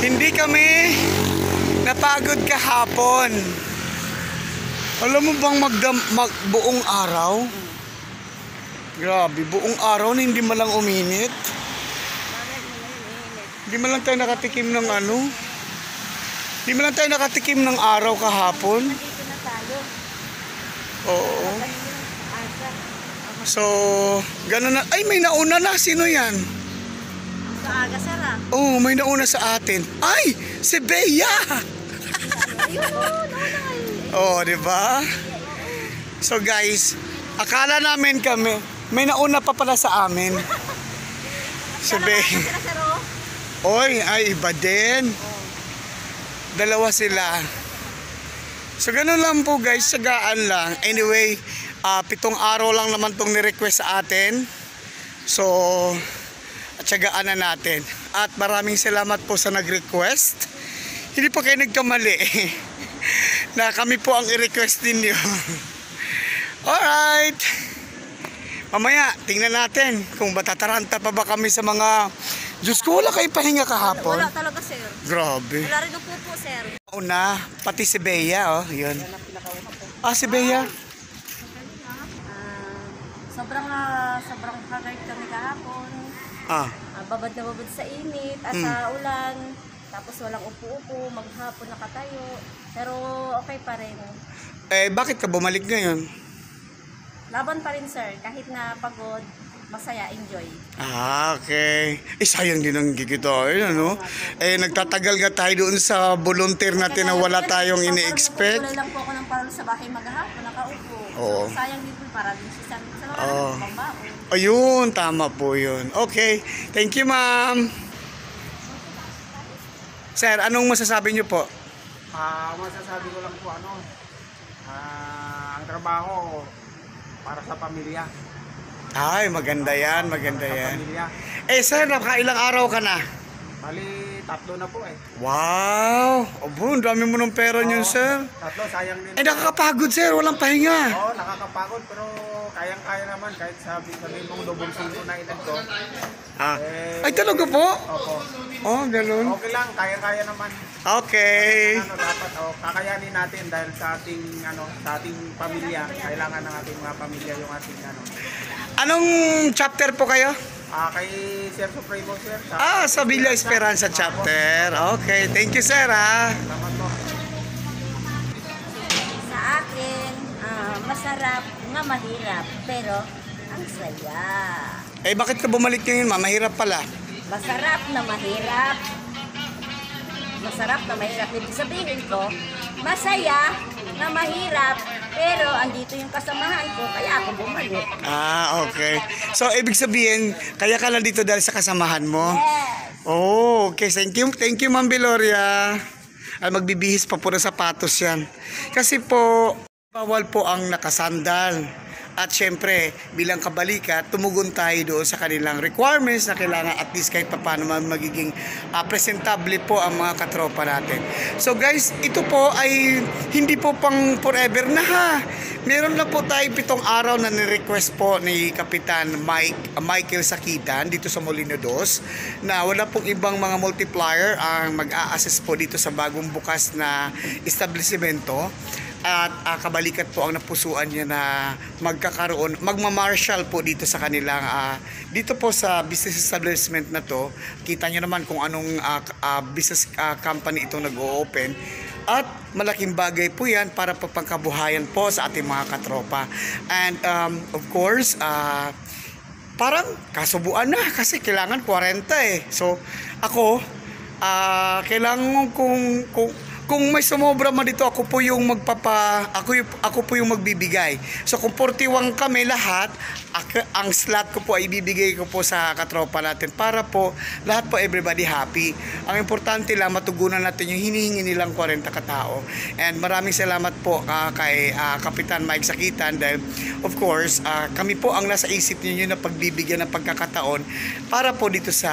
Hindi kami napagod kahapon. Alam mo bang buong araw? Grabe, buong araw na hindi malang uminit. Hindi man lang tayo nakatikim ng ano. Hindi man lang tayo nakatikim ng araw kahapon. Oo. So, gano'n na. Ay, may nauna na. Sino yan? Sa aga, sir, ah. Oo, may nauna sa atin. Ay, si Bea! Oo, di ba? So guys, akala namin kami, may nauna pa pala sa amin. Si Bea. Oy, ay iba din. Dalawa sila. So ganun lang po guys, sagaan lang. Anyway, 7 araw lang naman tong ni-request sa atin. So, tsagaan na natin. At maraming salamat po sa nag-request. Hindi pa kayo nagkamali. Na kami po ang i-request ninyo. Alright. Mamaya, tingnan natin kung batataranta pa ba kami sa mga... Diyos ko, wala kayo pahinga kahapon. Wala talaga, sir. Grabe. Wala rin ang pupo, sir. Una, pati si Bea, oh, yun. Si Bea. Sobrang hagard kami kahapon. Babad na babad sa init, sa ulan. Tapos walang upo-upo, maghapon nakatayo. Pero okay pa rin. Bakit ka bumalik ngayon? Laban pa rin, sir. Kahit na pagod, masaya, enjoy. Okay. Sayang din ang gigitain, ano? Nagtatagal nga tayo doon sa volunteer natin na wala tayong ini-expect. Wala lang po ako ng parang sa bahay maghapon, nakaupo. Oo. Sayang din po para din sa mga pambaon. Ayun, tama po yun. Okay. Thank you, ma'am. Sir, anong masasabi niyo po? Masasabi ko lang po ang trabaho para sa pamilya. Ay, maganda yan, maganda yan. Pamilya. Sir, nakailang araw ka na? Bali, 3 na po Wow! Abo, ang dami mo ng pera niyo, sir. 3, sayang din. Nakakapagod, sir. Walang pahinga. Oo, nakakapagod pero kayang-kaya naman kahit sabihin mong double sundo na edad ko. Ay, talaga po? Opo. Oh, ganun. Okay lang, kaya-kaya naman. Okay. Dapat kakayanin natin dahil sa ating pamilya. Kailangan ng ating mga pamilya yung ating Anong chapter po kayo? Kay Sir Supremo, sir. Sa Villa Esperanza chapter. Okay, thank you, sir, Salamat po. Sa akin, masarap nga mahirap, pero ang saya. Bakit ka bumalik ngayon, ma? Mahirap pala. Masarap na mahirap. Masarap na mahirap. Ibig sabihin ko, masaya na mahirap, pero andito yung kasamahan ko, kaya ako bumalik. Okay. So, ibig sabihin, kaya ka lang dito dahil sa kasamahan mo? Yes. Oh, okay. Thank you, Ma'am Viloria. Magbibihis pa po ng sapatos yan. Kasi po, bawal po ang nakasandal. At syempre, bilang kabalikat, tumugon tayo doon sa kanilang requirements na kailangan at least kahit paano magiging presentable po ang mga katropa natin. So guys, ito po ay hindi po pang forever na ha. Meron na po tayo 7 araw na ni-request po ni Kapitan Michael Sakitan dito sa Molino 2 na wala pong ibang mga multiplier ang mag-a-assist po dito sa bagong bukas na establishmento. At kabalikat po ang napusuan niya na magma-marshal po dito sa kanilang dito po sa business establishment na to. Kita niyo naman kung anong business company itong nag-o-open. At malaking bagay po yan para pagpangkabuhayan po sa ating mga katropa. And of course, parang kasubuan na kasi kailangan 40 So ako, kailangan kung may sumobra man dito, ako po yung ako po yung magbibigay. So kung 41 kami lahat, ang slot ko po ay ibibigay ko po sa katropa natin para po lahat po everybody happy. Ang importante lang matugunan natin yung hinihingi nilang 40 katao. And maraming salamat po kay Kapitan Mike Sakitan dahil of course kami po ang nasa isip niyo na pagbibigyan ng pagkakataon para po dito sa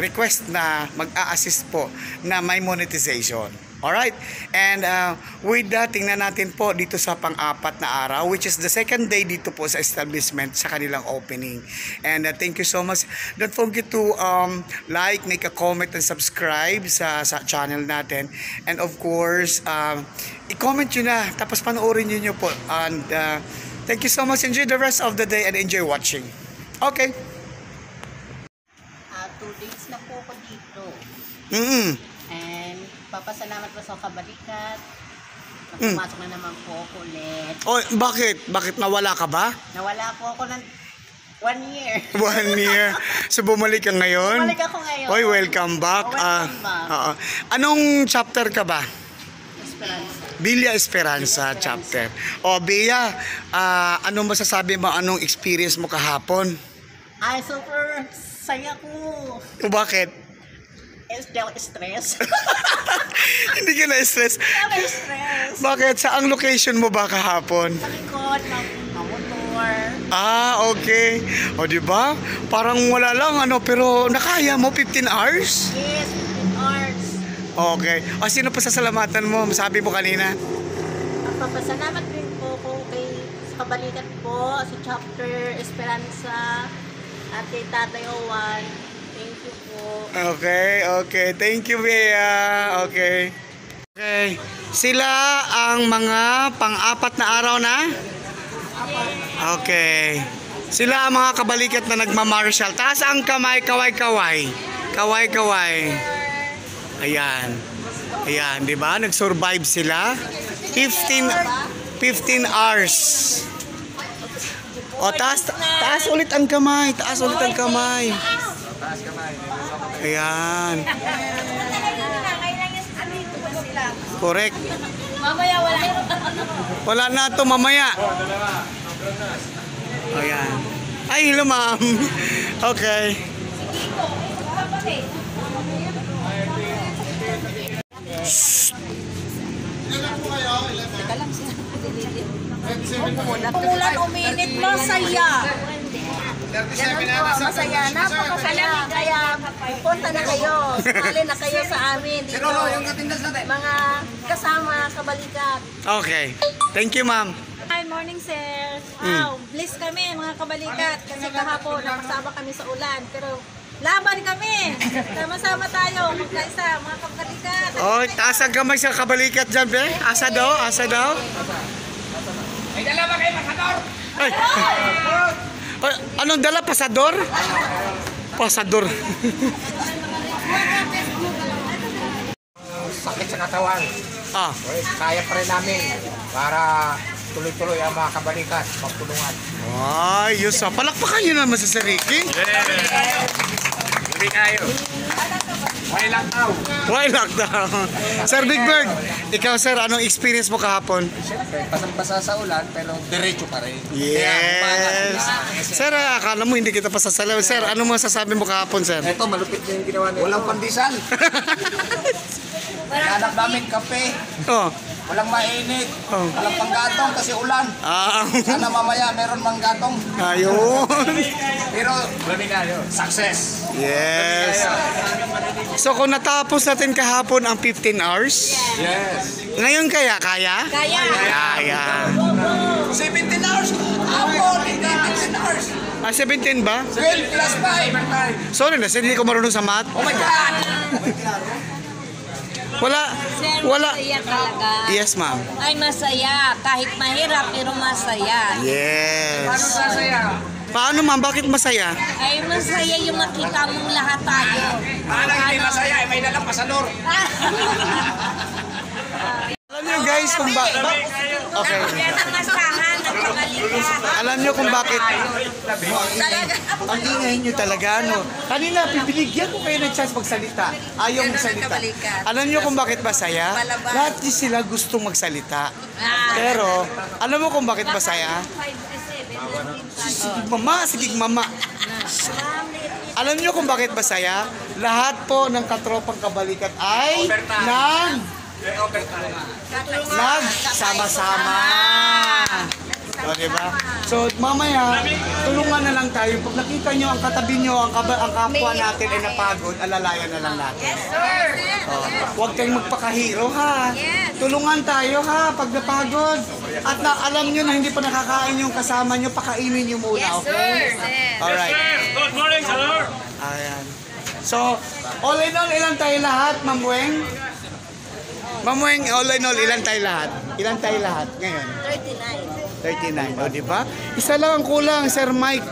request na mag-a-assist po na may monetization. yon. Alright, and with that, tingnan natin po dito sa pang-apat na araw, which is the second day dito po sa establishment sa kanilang opening. And thank you so much. Don't forget to like, make a comment, and subscribe sa channel natin. And of course, i-comment nyo na, tapos panoorin nyo po. And thank you so much. Enjoy the rest of the day and enjoy watching. Okay. 2 days na po ako dito. And papasalamat po sa kabalikat. Pumasok na naman po ako ulit. Oh, bakit? Bakit nawala ka ba? Nawala po ako ng 1 year. 1 year. So bumalik ka ngayon? Bumalik ako ngayon. Oy, welcome back. Welcome back. Anong chapter ka ba? Esperanza. Villa Esperanza chapter. O, Bea, anong masasabi mo? Anong experience mo kahapon? Ay, super saya ko. O, bakit? Stress. Hindi ka na-stress. Ako stress. Bakit? Saang location mo ba kahapon? Sa likod ng motor. Okay. O, di ba? Parang wala lang, pero nakaya mo 15 hours? Yes, 15 hours. Okay. O, sino pa sasalamatan mo? Sabi mo kanina. Papasalamat din po ko sa kabalikat po, sa chapter Esperanza, at kay Tatay Owan. Thank you po. Okay. Thank you, Bea. Okay. Sila ang mga pang-apat na araw na? Okay. Sila ang mga kabalikat na nagmamarshal. Taas ang kamay, kaway-kaway. Kaway-kaway. Ayan, di ba? Nag-survive sila. 15 hours. O, taas ulit ang kamay. Taas ulit ang kamay. Ayan. Correct. Mamaya wala. Wala na to mamaya. Ayan. Ay, hello ma'am. Okay. Umulan, uminit, masaya. Ganun po, masaya. Napakasaya. Kaya pupunta na kayo. Sumali na kayo sa amin dito. Mga kasama, kabalikat. Okay. Thank you, ma'am. Hi, morning sir. Wow, blessed kami mga kabalikat. Kasi kahapon napasama kami sa ulan. Pero laban kami. Sama-sama tayo. Magkaisa, mga kabalikat. Oh, taas ang kamay sa kabalikat dyan, be. Asa daw? May dala ba kayo, Pasador? Ay. Ay, anong dala? Pasador? Pasador. Sakit sa katawan. Kaya pa rin namin para tuloy-tuloy ang mga kabalikat, magtulungan. Ay, Diyos. Palakpakan nyo naman sa Ricky. Hindi kayo. May lockdown. Why lockdown? Sir Big Bird, ikaw sir, anong experience mo kahapon? Siyempre, pasang-pasa sa ulan, pero diretso pa rin. Yes. Sir, akala mo hindi kita pasasalaw. Sir, ano masasabi mo kahapon, sir? Ito, malupit na yung ginawa nito. Walang pandesal. Hanap namin kape. Oh. Walang mainit. Walang panggatong kasi ulan. Sana mamaya meron manggatong. Ayun. Pero, success. Yes. So kung natapos natin kahapon ang 15 hours, Yes. ngayon kaya? Kaya. 17 hours. Ako, hindi 15 hours. 17 ba? 12 plus 5. Sorry na, hindi ko marunong sa math. Oh my God! Wala. Masaya talaga. Yes, ma'am. Ay, masaya. Kahit mahirap, pero masaya. Yes. Sasaya. Paano, ma'am? Bakit masaya? Ay, masaya yung makita mong lahat tayo. Paano hindi masaya? May dalang pasador. Alam niyo guys kung okay. Masahan ng pangalikat. Alam niyo kung bakit ang ingay niyo talaga, no? Kanina, pipiligyan ko kayo ng chance magsalita. Ayaw magsalita. Alam niyo kung bakit masaya? Lahat sila gustong magsalita. Pero, alam mo kung bakit masaya? Sigig mama. Alam niyo kung bakit masaya? Lahat po ng katropang kabalikat ay nagsama-sama. O, diba? So, mamaya, tulungan na lang tayo. Pag nakita nyo ang katabi nyo, ang kapwa natin ay napagod, alalayan na lang natin. Yes, sir. Huwag kayong magpakahiro, ha? Tulungan tayo, ha? Pag napagod. At alam nyo na hindi pa nakakain yung kasama nyo, pakainin nyo muna, okay? Alright. Good morning, sir. Ayan. So, all in all, ilan tayo lahat, Ma'am Weng? Ma'am Weng, all in all, ilan tayo lahat? Ilan tayo lahat ngayon? 39. O, di ba? Isa lang ang kulang, Sir Mike.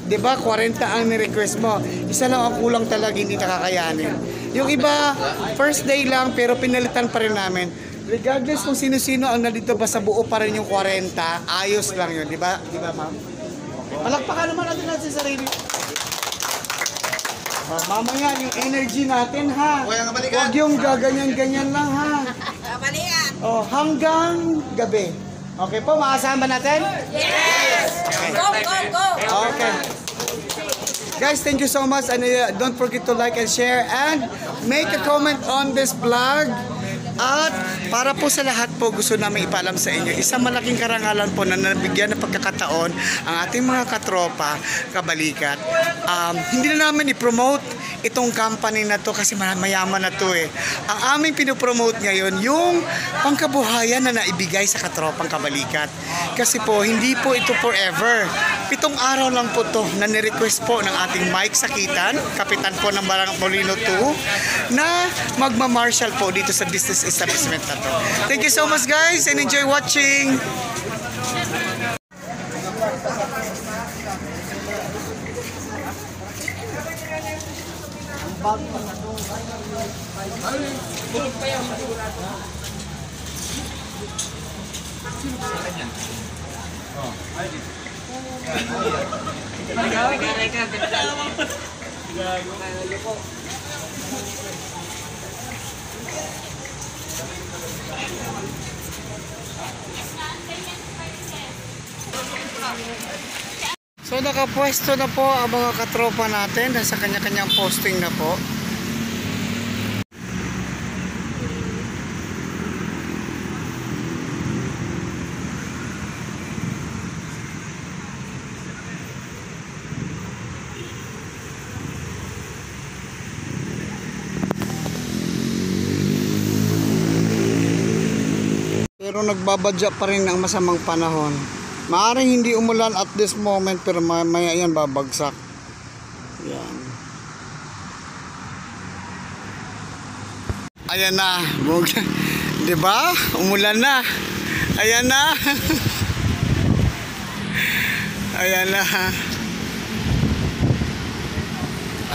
Di ba? 40 ang ni-request mo. Isa lang ang kulang talaga, hindi nakakayanin. Yung iba, first day lang, pero pinalitan pa rin namin. Regardless kung sino-sino ang nandito, basta buo pa rin yung 40, ayos lang yun. Di ba? Di ba, ma'am? Okay. Palakpakan naman natin sa sarili. Mamaya, yung energy natin, ha? Huwag yung gaganyan-ganyan lang, ha? Hanggang gabi. Okay po, maasahan ba natin? Yes! Okay. Go! Okay. Guys, thank you so much. And don't forget to like and share and make a comment on this vlog. At para po sa lahat po, gusto namin ipaalam sa inyo, isang malaking karangalan po na nabigyan ng pagkakataon ang ating mga katropa, kabalikat. Hindi na namin i-promote itong company na to kasi mayaman na to eh. Ang aming pinopromote ngayon, yung pangkabuhayan na naibigay sa katropang kabalikat. Kasi po, hindi po ito forever. 7 araw lang po to na nirequest po ng ating Mike Sakitan, kapitan po ng Barangay Molino 2, na magma-marshal po dito sa business establishment na to. Thank you so much guys and enjoy watching! So nakapwesto na po ang mga katropa natin sa kanya-kanyang posting na po. Pero nagbabadya pa rin ang masamang panahon. Maaring hindi umulan at this moment pero maya yan babagsak. Yan. Ayan na. 'Di ba? Umulan na. Ayan na. Ayan na.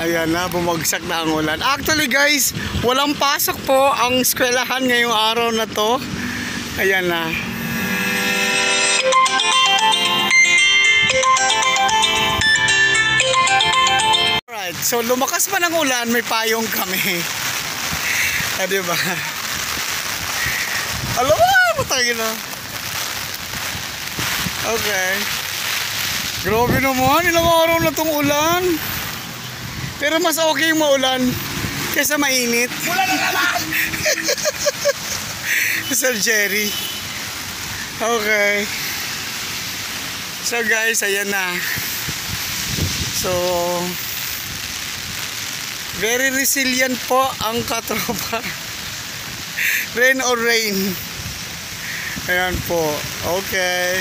Ayan na, bumagsak na ang ulan. Actually guys, walang pasok po ang eskwelahan ngayong araw na to. Ayan na. Alright, so lumakas pa ng ulan, may payong kami. Diba? Alam mo, patagin na. Okay. Grabe naman, ilang araw na itong ulan. Pero mas okay yung maulan kaysa mainit. Ulan na naman! Sir Jerry. Okay. So guys, ayan na. So very resilient po ang katropa. Rain or rain. Ayan po. Okay.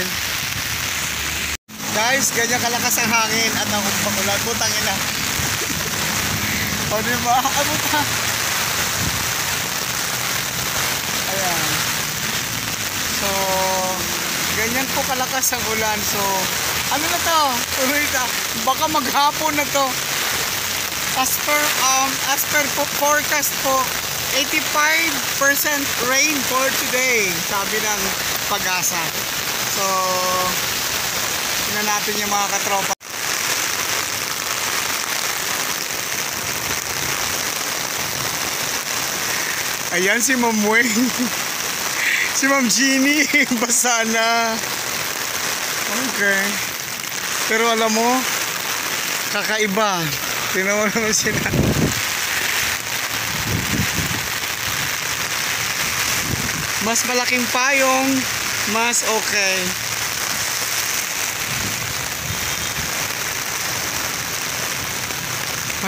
Guys, ganyan kalakas ang hangin at ang ulan. Butangin na. O diba? Butang. Ayan. So, ganyan po kalakas ang ulan. So, ano na to? Tuloy na. Baka maghapon na to. As per forecast po, 85% rain for today. Sabi ng Pag-asa. So, tingnan natin yung mga katropa. Ayan si Ma'am Weng. Si Ma'am Jeannie, basa na. Okay. Pero alam mo, kakaiba. Tingnan mo naman sila. Mas malaking payong, mas okay.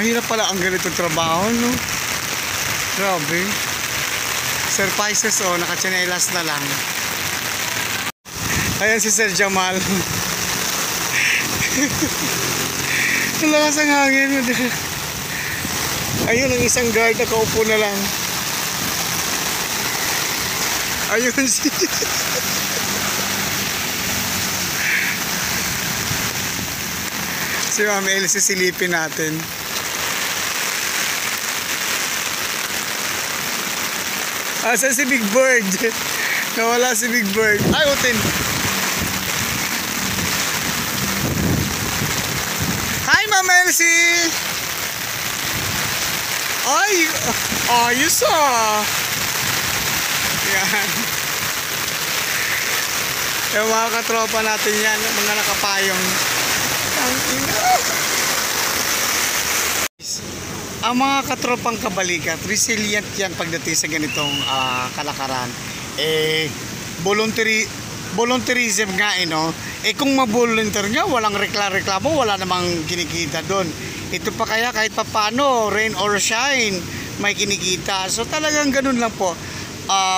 Mahirap pala ang ganitong trabaho, no? Grabe. Sir Pisces, oh, nakatsinelas na lang. Ayan si Sir Jamal. Nalakas ang hangin. Ayun, ang isang guard nakaupo na lang. Ayun si... si Ma'am Elsie, silipin natin. Asa si Big Bird? Nawala si Big Bird. Ay, utin. Hi, Ma'am Elsie! Ay, ayos ah. Yan. Yung mga katropa natin yan, mga nakapayong. Ang mga katropang kabalikat, resilient yan pagdating sa ganitong kalakaran. Volunteerism nga, no? Kung ma-volunteer nga, walang reklamo, wala namang kinikita doon. Ito pa kaya kahit papano, rain or shine, may kinikita. So talagang ganun lang po.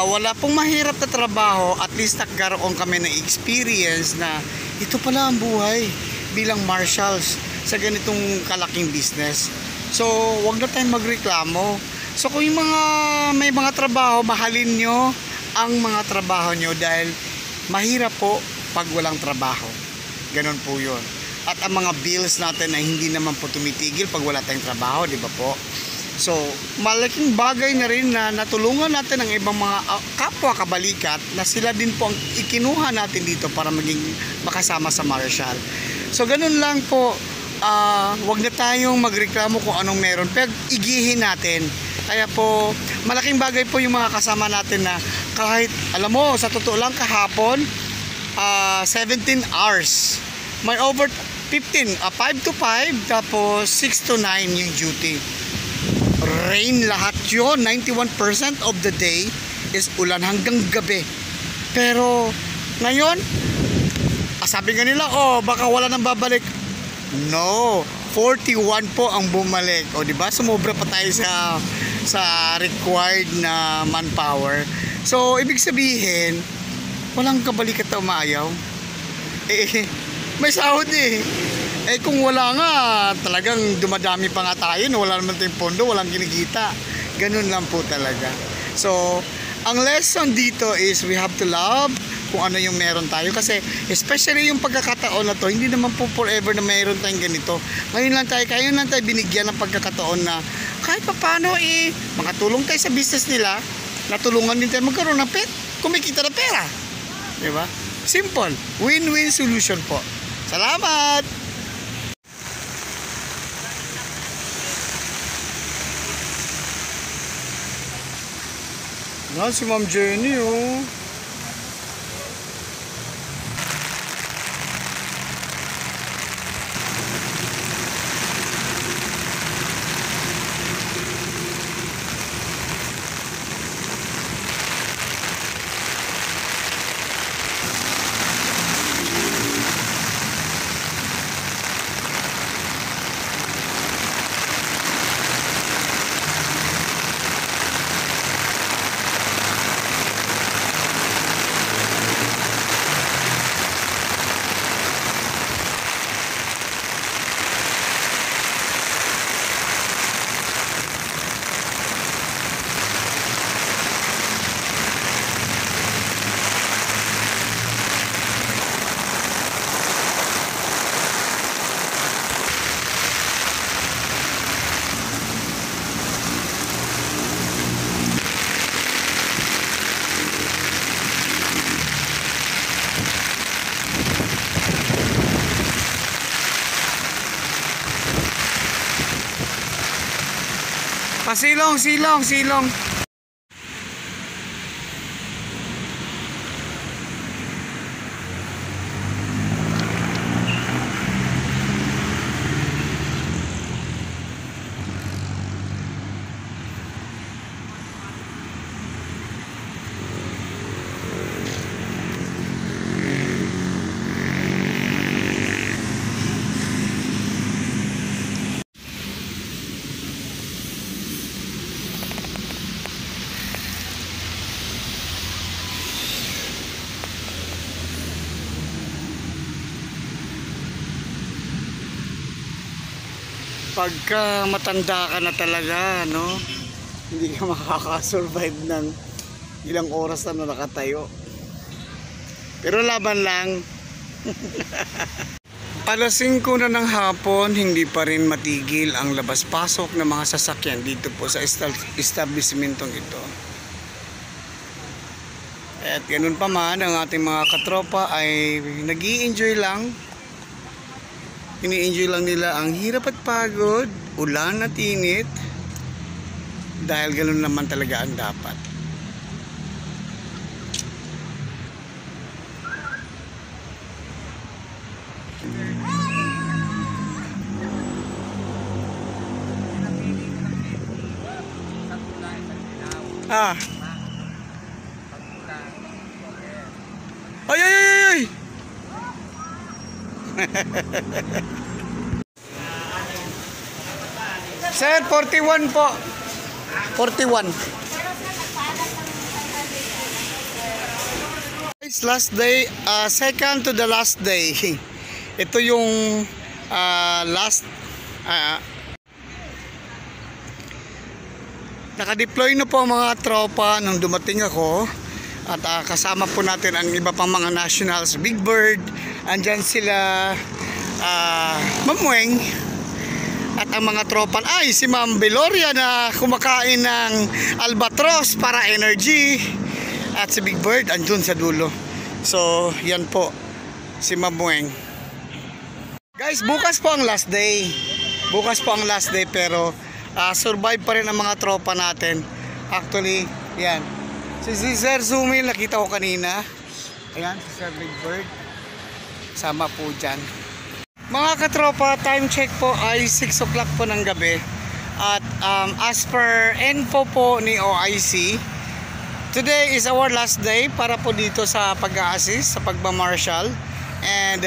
Wala pong mahirap na trabaho, at least nagkaroon kami ng experience na ito pala ang buhay bilang marshals sa ganitong kalaking business. So wag na tayong magreklamo. So kung yung may mga trabaho, mahalin nyo ang mga trabaho nyo dahil mahirap po pag walang trabaho. Ganun po yun. At ang mga bills natin na hindi naman po tumitigil pag wala tayong trabaho, di ba po? So, malaking bagay na rin na natulungan natin ang ibang mga kapwa kabalikat na sila din po ang ikinuha natin dito para maging makasama sa Marshall. So, ganun lang po. Wag na tayong magreklamo kung anong meron. Pero igihin natin. Kaya po, malaking bagay po yung mga kasama natin na kahit, alam mo, sa totoo lang kahapon, 17 hours. May over 15, 5 to 5, tapos 6 to 9 yung duty. Rain lahat yun. 91% of the day is ulan hanggang gabi. Pero ngayon, sabi nga nila, baka wala nang babalik. No, 41 po ang bumalik. O di ba? Sumobra pa tayo sa required na manpower. So ibig sabihin, walang kabalikat na umayaw. May sahod eh. Kung wala nga, talagang dumadami pa nga tayo, no? Wala naman tayong pondo, walang kinikita. Ganun lang po talaga. So, ang lesson dito is we have to love kung ano yung meron tayo. Kasi, especially yung pagkakataon na to, hindi naman po forever na mayroon tayong ganito. Ngayon lang tayo binigyan ng pagkakataon na kahit pa paano makatulong tayo sa business nila, natulungan din tayo magkaroon ng kumikita ng pera. Diba? Simple. Win-win solution po. Salamat! Si Ma'am Jenny, Silong. pagka matanda ka na talaga, no, hindi ka makakasurvive ng ilang oras na nakatayo. Pero laban lang. Alas 5 na ng hapon, hindi pa rin matigil ang labas-pasok ng mga sasakyan dito po sa establishmentong ito. At ganun pa man, ang ating mga katropa ay nag-i-enjoy lang. Ini-enjoy lang nila ang hirap at pagod, ulan at init. Dahil ganun naman talaga ang dapat. Ah. Ay, ay, ay, ay! Sir, 41 po. 41. Last day, second to the last day. Ito yung last naka-deploy na po ang mga tropa nung dumating ako. At kasama po natin ang iba pang mga nationals, Big Bird, andyan sila Ma'am Weng, at ang mga tropa ay si Ma'am Beloria na kumakain ng albatros para energy, at si Big Bird andun sa dulo. So yan po si Ma'am Weng. Guys, bukas po ang last day. Bukas po ang last day, pero survive pa rin ang mga tropa natin. Actually, yan. Si Sir Zumil, nakita ko kanina. Ayan, si Sir Big Bird. Sama po dyan. Mga katropa, time check po ay 6 o'clock po ng gabi. At as per info po ni OIC, today is our last day para po dito sa pag-a-assist, sa pagmamarshal. And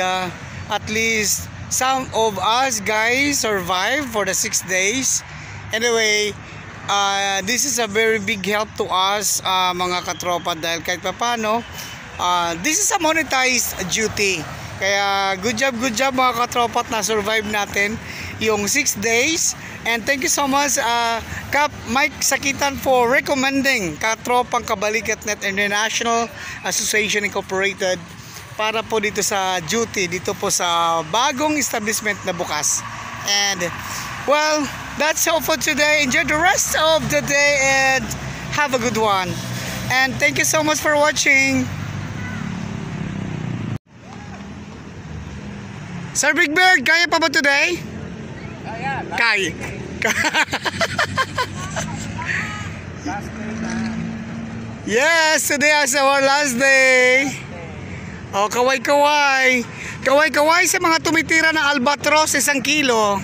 at least some of us guys survived for the 6 days. Anyway, this is a very big help to us, mga katropa, dahil kahit papano, this is a monetized duty. Kaya good job mga katropa at na-survive natin yung 6 days. And thank you so much Cap Mike Sakitan for recommending Katropang Kabalikat.net International Association Incorporated para po dito sa duty, dito po sa bagong establishment na bukas. And well, that's all for today. Enjoy the rest of the day and have a good one. And thank you so much for watching. Sir Big Bird, kaya pa ba today? Kaya. Yes, today is our last day. Oh, kaway-kaway. Kaway-kaway sa mga tumitira ng albatros, 1 kilo.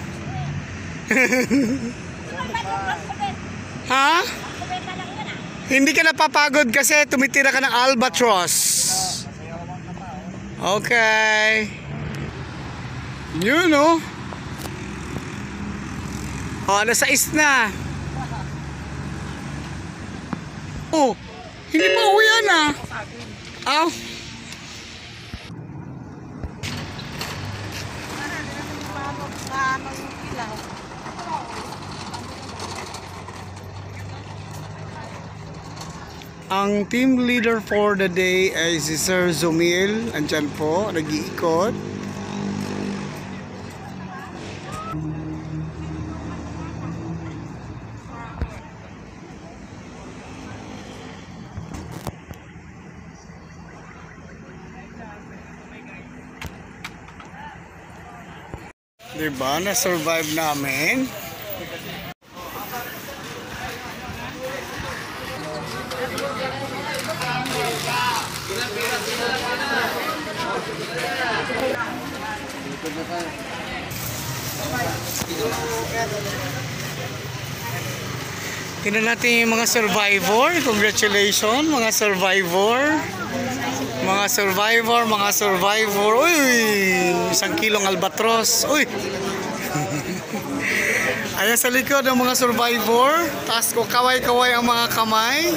Ha? Hindi ka napapagod kasi tumitira ka ng albatros. Okay. Yun, no? Oh, alas 6 na. Oh, hindi pa uwi yan, ah. Oh. Ang team leader for the day ay si Sir Zumil. Andyan po, nag-iikot. Diba, na-survive namin. Tingnan natin yung mga survivor. Congratulations mga survivor. Mga survivor. Uy, 1 kilong albatros. Uy. Ayan sa likod ng mga survivor. Taas ko kaway-kaway ang mga kamay.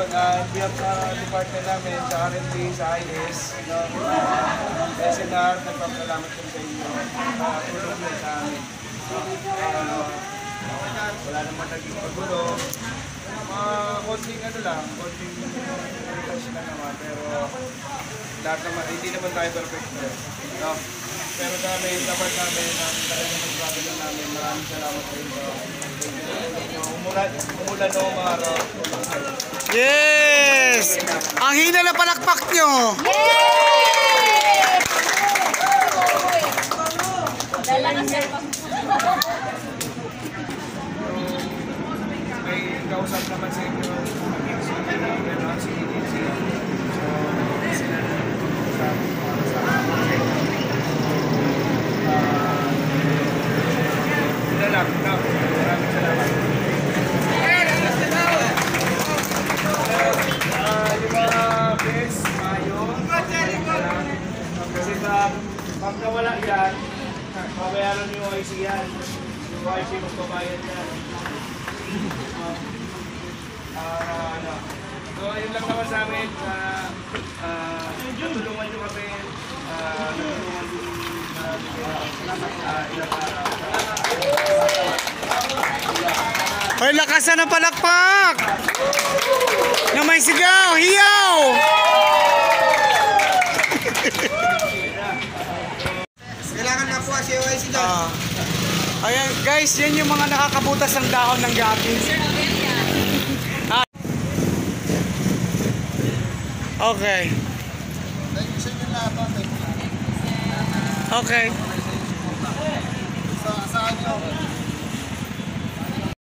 yun, biyag sa department namin, sa R&D, sa IS, no? SNR, nagpapalamat po sa inyo. Tulong mo sa amin. Wala naman naging pagulo. Konting ano lang, konting touch lang naman. Pero lahat naman, hindi naman tayo perfect. No? Pero namin, dapat namin, ang talagang magbago namin. Maraming salamat sa inyo. Umulan o mga araw. Yes! Ang hina na palakpak nyo! May kausap naman sa inyo. Si EDC. So, sila lang. Maraming salamat. Yung mga best, mayo. Kasi pag nawala yan, mabayaran yung IC yan. Yung IC magbabayad yan. So, yun lang naman sa amin. Tutulungan nyo kami. Tutulungan din ilang araw. Ay, lakasan ng palakpak! Na may sigaw! Hiyaw! Kailangan na po si OIC dyan. Ayan guys, yan yung mga nakakabutas ng dahon ng gabi. Okay. Okay. Saan nyo?